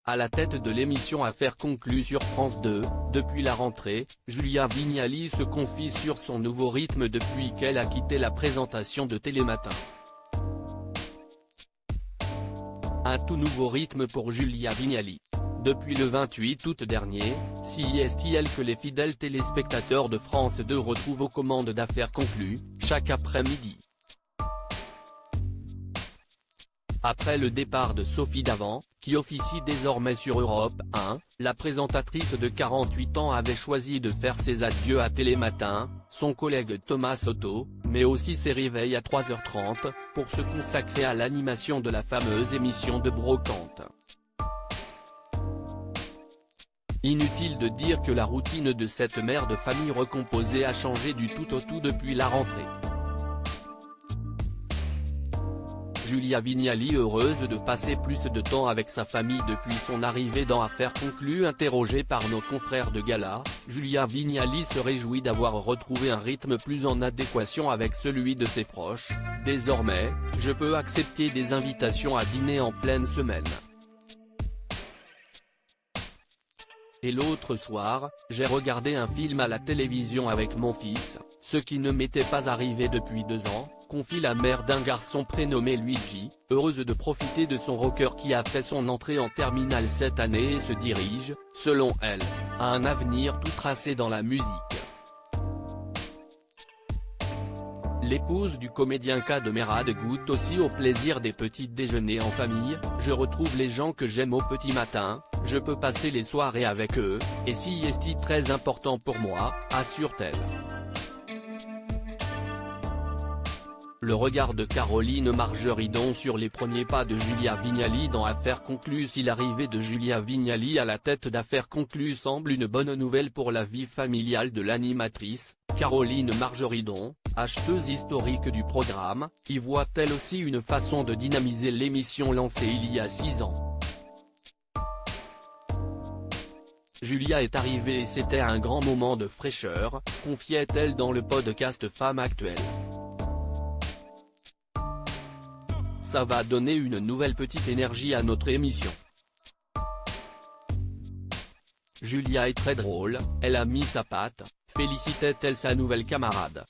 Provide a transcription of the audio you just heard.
À la tête de l'émission Affaires conclues sur France 2, depuis la rentrée, Julia Vignali se confie sur son nouveau rythme depuis qu'elle a quitté la présentation de Télématin. Un tout nouveau rythme pour Julia Vignali. Depuis le 28 août dernier, CISTL que les fidèles téléspectateurs de France 2 retrouvent aux commandes d'Affaires conclues, chaque après-midi. Après le départ de Sophie Davant, qui officie désormais sur Europe 1, la présentatrice de 48 ans avait choisi de faire ses adieux à Télématin, son collègue Thomas Soto, mais aussi ses réveils à 3h30, pour se consacrer à l'animation de la fameuse émission de Brocante. Inutile de dire que la routine de cette mère de famille recomposée a changé du tout au tout depuis la rentrée. Julia Vignali, heureuse de passer plus de temps avec sa famille depuis son arrivée dans Affaires conclues. Interrogée par nos confrères de Gala, Julia Vignali se réjouit d'avoir retrouvé un rythme plus en adéquation avec celui de ses proches. Désormais, je peux accepter des invitations à dîner en pleine semaine. Et l'autre soir, j'ai regardé un film à la télévision avec mon fils, ce qui ne m'était pas arrivé depuis 2 ans, confie la mère d'un garçon prénommé Luigi, heureuse de profiter de son rocker qui a fait son entrée en terminale cette année et se dirige, selon elle, à un avenir tout tracé dans la musique. L'épouse du comédien K de Mérad goûte aussi au plaisir des petits déjeuners en famille. Je retrouve les gens que j'aime au petit matin, je peux passer les soirées avec eux, et c'est très important pour moi, assure-t-elle. Le regard de Caroline Margeridon sur les premiers pas de Julia Vignali dans Affaires conclues. Si l'arrivée de Julia Vignali à la tête d'Affaires conclues semble une bonne nouvelle pour la vie familiale de l'animatrice, Caroline Margeridon, acheteuse historique du programme, y voit-elle aussi une façon de dynamiser l'émission lancée il y a 6 ans. Julia est arrivée et c'était un grand moment de fraîcheur, confiait-elle dans le podcast Femme Actuelle. Ça va donner une nouvelle petite énergie à notre émission. Julia est très drôle, elle a mis sa patte, félicitait-elle sa nouvelle camarade.